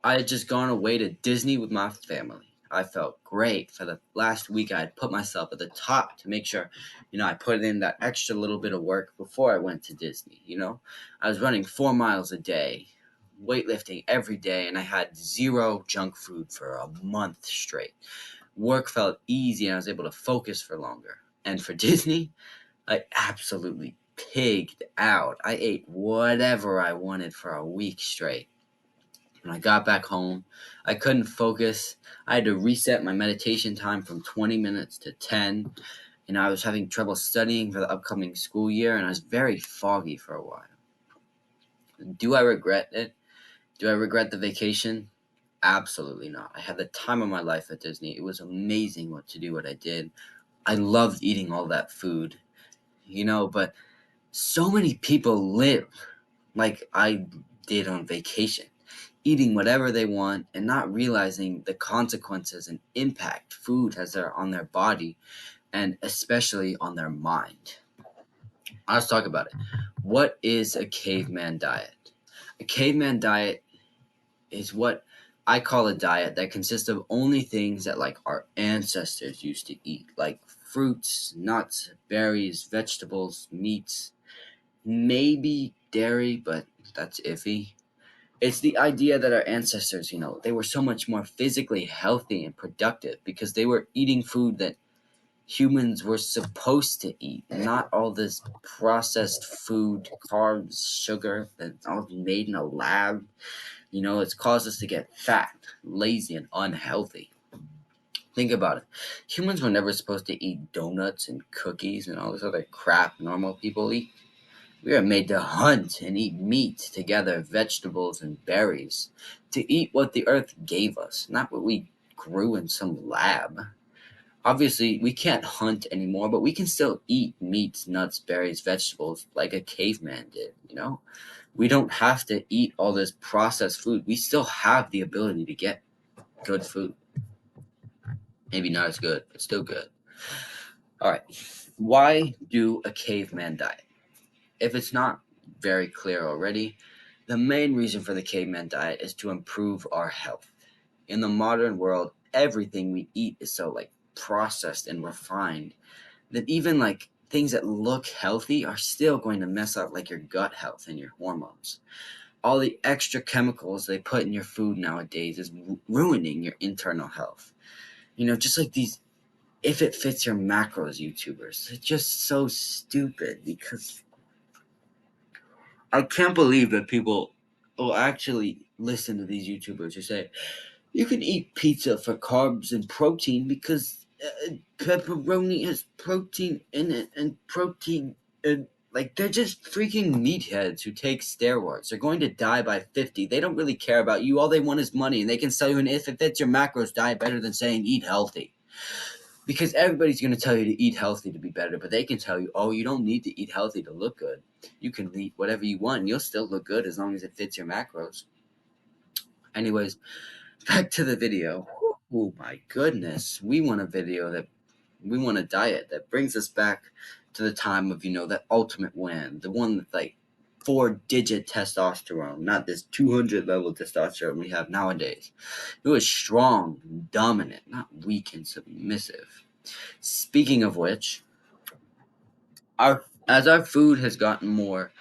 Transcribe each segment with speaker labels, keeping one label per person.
Speaker 1: I had just gone away to Disney with my family. I felt great. For the last week, I had put myself at the top to make sure, I put in that extra little bit of work before I went to Disney. I was running 4 miles a day, weightlifting every day, and I had zero junk food for a month straight. Work felt easy, and I was able to focus for longer. And for Disney, I absolutely pigged out. I ate whatever I wanted for a week straight. When I got back home, I couldn't focus. I had to reset my meditation time from 20 minutes to 10, and I was having trouble studying for the upcoming school year, and I was very foggy for a while. Do I regret it? Do I regret the vacation? Absolutely not. I had the time of my life at Disney. It was amazing to do what I did. I loved eating all that food, but so many people live like I did on vacation, eating whatever they want and not realizing the consequences and impact food has on their body and especially on their mind. Let's talk about it. What is a caveman diet? A caveman diet is what I call a diet that consists of only things that like our ancestors used to eat, like fruits, nuts, berries, vegetables, meats, maybe dairy, but that's iffy. It's the idea that our ancestors, they were so much more physically healthy and productive because they were eating food that humans were supposed to eat, not all this processed food, carbs, sugar that's all made in a lab. It's caused us to get fat, lazy, and unhealthy. Think about it. Humans were never supposed to eat donuts and cookies and all this other crap normal people eat. We are made to hunt and eat meat together, vegetables and berries, to eat what the earth gave us, not what we grew in some lab. Obviously, we can't hunt anymore, but we can still eat meats, nuts, berries, vegetables like a caveman did. We don't have to eat all this processed food. We still have the ability to get good food. Maybe not as good, but still good. All right. Why do a caveman diet? If it's not very clear already, the main reason for the caveman diet is to improve our health. In the modern world, everything we eat is so like processed and refined that even like things that look healthy are still going to mess up like your gut health and your hormones. All the extra chemicals they put in your food nowadays is ruining your internal health. Just like these if it fits your macros YouTubers. It's just so stupid because I can't believe that people will actually listen to these YouTubers who say you can eat pizza for carbs and protein because pepperoni has protein in it and protein. Like they're just freaking meatheads who take steroids. They're going to die by 50. They don't really care about you. All they want is money, and they can sell you an if it fits your macros diet better than saying eat healthy. Because everybody's going to tell you to eat healthy to be better, but they can tell you, oh, you don't need to eat healthy to look good. You can eat whatever you want, and you'll still look good as long as it fits your macros. Anyways, back to the video. Oh my goodness. We want a diet that brings us back to the time of, that ultimate win. The one with like 4-digit testosterone, not this 200 level testosterone we have nowadays. It was strong, dominant, not weak and submissive. Speaking of which, as our food has gotten more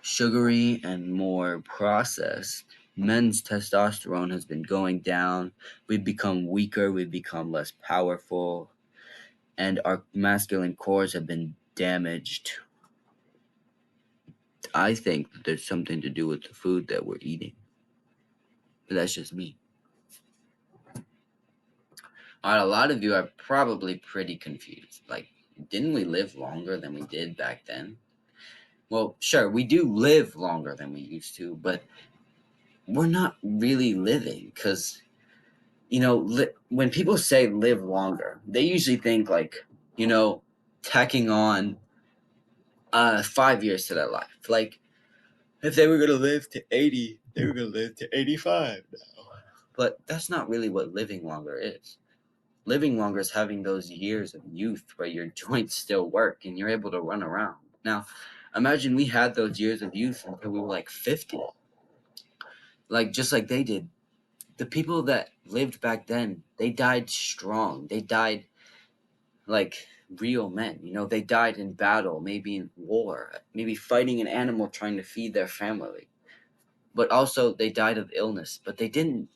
Speaker 1: sugary and more processed, men's testosterone has been going down. We've become weaker, we've become less powerful, and our masculine cores have been damaged. I think that there's something to do with the food that we're eating. But that's just me. A lot of you are probably pretty confused. Like, didn't we live longer than we did back then? Well, sure, we do live longer than we used to, but we're not really living because, when people say live longer, they usually think like, tacking on 5 years to their life. Like, if they were going to live to 80, they were going to live to 85 now. But that's not really what living longer is. Living longer is having those years of youth where your joints still work and you're able to run around. Now, imagine we had those years of youth until we were like 50. Like, just like they did the people that lived back then, they died strong. They died like real men. They died in battle, maybe in war, maybe fighting an animal trying to feed their family. But also they died of illness, but they didn't.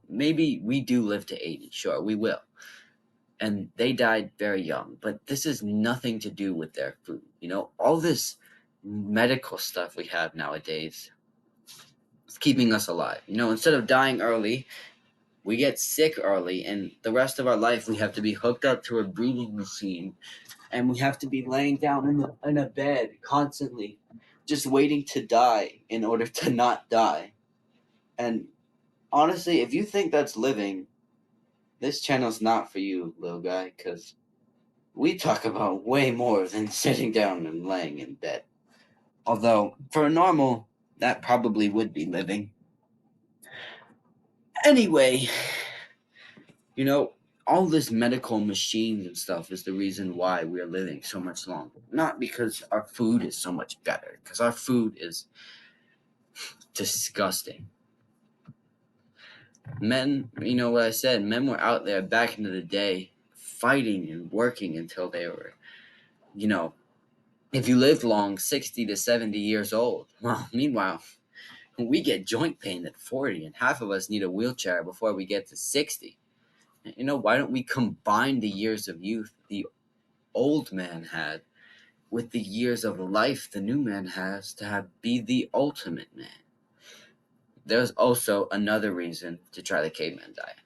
Speaker 1: Maybe we do live to 80, sure, we will. And they died very young, but this has nothing to do with their food. All this medical stuff we have nowadays is keeping us alive. Instead of dying early, we get sick early, and the rest of our life we have to be hooked up to a breathing machine, and we have to be laying down in a bed constantly, just waiting to die in order to not die. And honestly, if you think that's living, this channel's not for you, little guy, because we talk about way more than sitting down and laying in bed. Although, for a normal, that probably would be living. Anyway, you know, all this medical machines and stuff is the reason why we're living so much longer. Not because our food is so much better, because our food is disgusting. Men, what I said, men were out there back into the day fighting and working until they were, you know, if you lived long, 60 to 70 years old. Well, meanwhile, we get joint pain at 40, and half of us need a wheelchair before we get to 60. Why don't we combine the years of youth the old man had with the years of life the new man has to be the ultimate man? There's also another reason to try the caveman diet,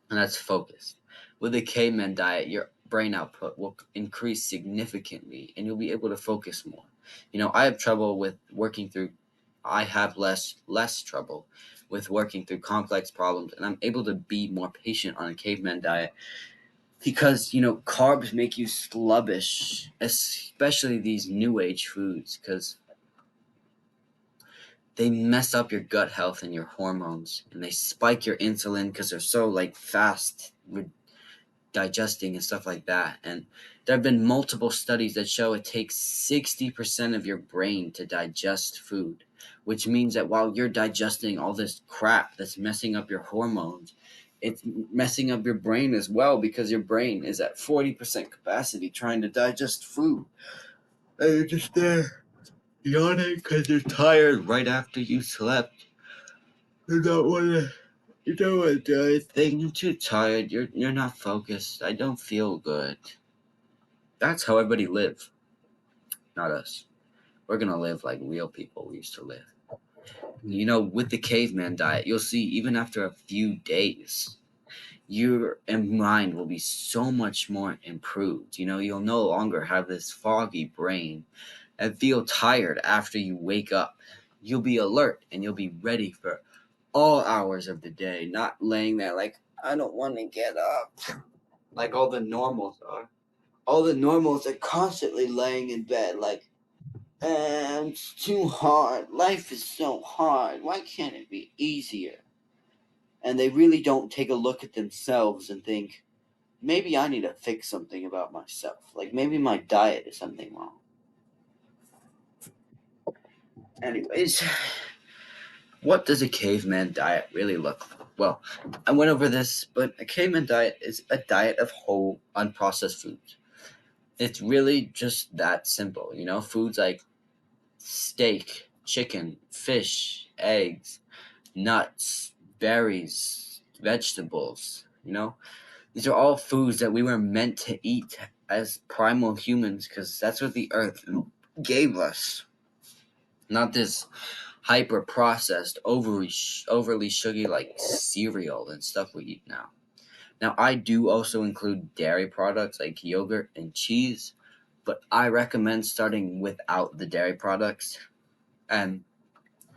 Speaker 1: and that's focus. With the caveman diet, your brain output will increase significantly and you'll be able to focus more. I have trouble with working through I have less trouble with working through complex problems, and I'm able to be more patient on a caveman diet because carbs make you sluggish, especially these new age foods, because they mess up your gut health and your hormones, and they spike your insulin because they're so like fast with digesting and stuff like that. And there have been multiple studies that show it takes 60% of your brain to digest food, which means that while you're digesting all this crap that's messing up your hormones, it's messing up your brain as well, because your brain is at 40% capacity trying to digest food. And you're just there yawning because you're tired right after you slept. You don't want to. You don't want to do anything. You're too tired. You're not focused. I don't feel good. That's how everybody live, not us. We're gonna live like real people we used to live. With the caveman diet, you'll see even after a few days, your mind will be so much more improved. You'll no longer have this foggy brain and feel tired after you wake up. You'll be alert and you'll be ready for all hours of the day, not laying there like, I don't want to get up, like all the normals are. All the normals are constantly laying in bed like, it's too hard. Life is so hard. Why can't it be easier? And they really don't take a look at themselves and think, maybe I need to fix something about myself. Like maybe my diet is something wrong. Anyways, what does a caveman diet really look like? Well, I went over this, but a caveman diet is a diet of whole, unprocessed foods. It's really just that simple. Foods like steak, chicken, fish, eggs, nuts, berries, vegetables. These are all foods that we were meant to eat as primal humans because that's what the earth gave us. Not this hyper processed, overly sugary like cereal and stuff we eat now. Now, I do also include dairy products like yogurt and cheese, but I recommend starting without the dairy products and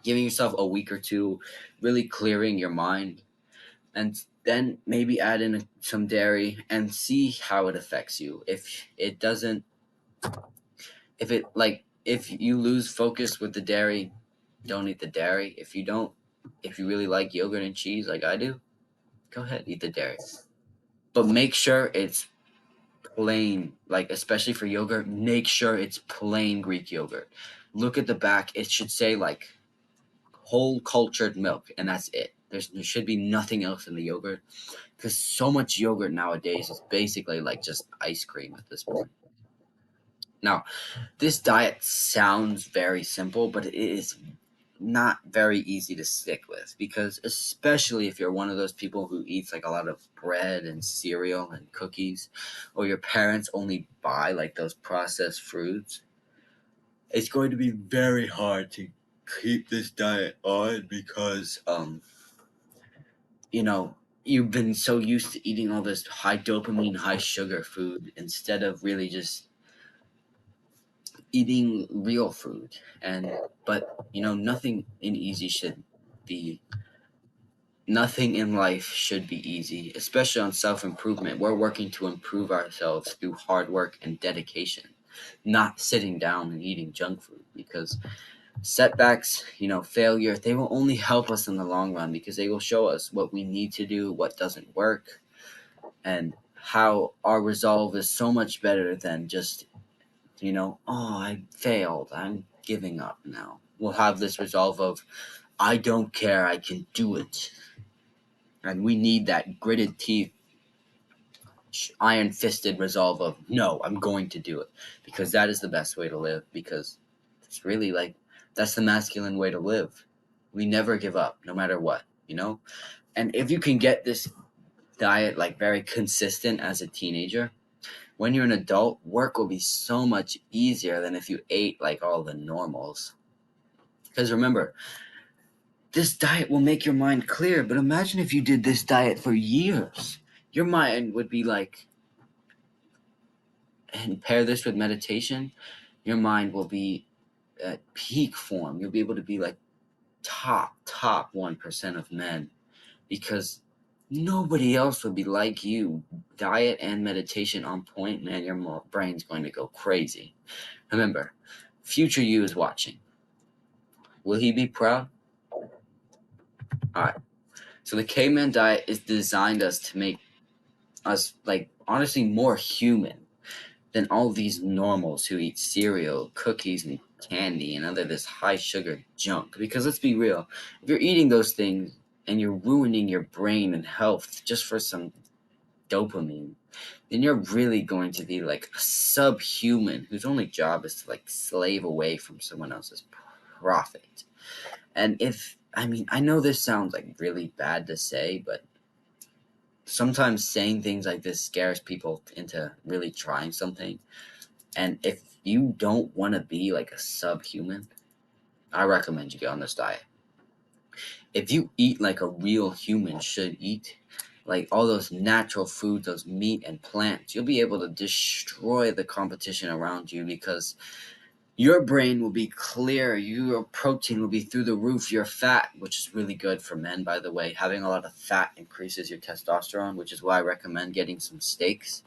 Speaker 1: giving yourself a week or two, really clearing your mind, and then maybe add in some dairy and see how it affects you. If it doesn't, if you lose focus with the dairy, don't eat the dairy. If you really like yogurt and cheese like I do, go ahead, eat the dairy. But make sure it's plain, like especially for yogurt, make sure it's plain Greek yogurt. Look at the back, it should say like whole cultured milk, and that's it. There should be nothing else in the yogurt because so much yogurt nowadays is basically like just ice cream at this point. Now, this diet sounds very simple, but it is not very easy to stick with because especially if you're one of those people who eats like a lot of bread and cereal and cookies, or your parents only buy like those processed foods, it's going to be very hard to keep this diet on because you know you've been so used to eating all this high dopamine, high sugar food instead of really just eating real food. And but nothing in easy should be nothing in life should be easy, especially on self-improvement. We're working to improve ourselves through hard work and dedication, not sitting down and eating junk food because setbacks, failure, they will only help us in the long run because they will show us what we need to do, what doesn't work, and how our resolve is so much better than just, oh, I failed, I'm giving up now. We'll have this resolve of, I don't care, I can do it. And we need that gritted teeth, iron fisted resolve of, no, I'm going to do it. Because that is the best way to live. Because it's really like, that's the masculine way to live. We never give up, no matter what. And if you can get this diet like very consistent as a teenager, when you're an adult, work will be so much easier than if you ate like all the normals. Because remember, this diet will make your mind clear, but imagine if you did this diet for years. Your mind would be like, and pair this with meditation, your mind will be at peak form. You'll be able to be like top 1% of men because nobody else will be like you. Diet and meditation on point, man, your brain's going to go crazy. Remember, future you is watching. Will he be proud? All right. So the caveman diet is designed us to make us like honestly more human than all these normals who eat cereal, cookies, and candy and other this high sugar junk. Because let's be real, if you're eating those things and you're ruining your brain and health just for some dopamine, then you're really going to be like a subhuman whose only job is to like slave away from someone else's profit. And I know this sounds like really bad to say, but sometimes saying things like this scares people into really trying something. And if you don't want to be like a subhuman, I recommend you get on this diet. If you eat like a real human should eat, like all those natural foods, those meat and plants, you'll be able to destroy the competition around you because your brain will be clear, your protein will be through the roof, your fat, which is really good for men, by the way. Having a lot of fat increases your testosterone, which is why I recommend getting some steaks,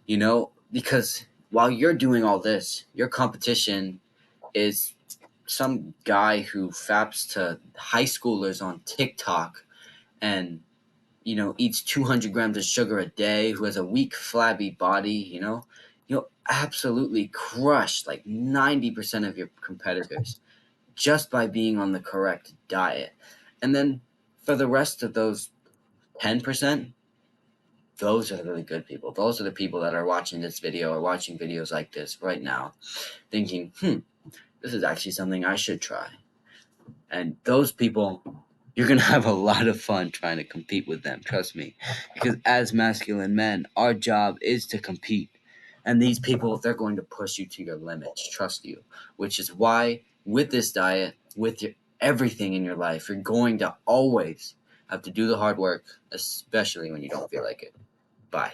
Speaker 1: because while you're doing all this, your competition is some guy who faps to high schoolers on TikTok and eats 200 grams of sugar a day, who has a weak, flabby body. You'll absolutely crush like 90% of your competitors just by being on the correct diet. And then for the rest of those 10%, those are the really good people. Those are the people that are watching this video or watching videos like this right now, thinking, this is actually something I should try. And those people, you're going to have a lot of fun trying to compete with them, trust me. Because as masculine men, our job is to compete. And these people, they're going to push you to your limits, trust you. Which is why, with this diet, with everything in your life, you're going to always have to do the hard work, especially when you don't feel like it. Bye.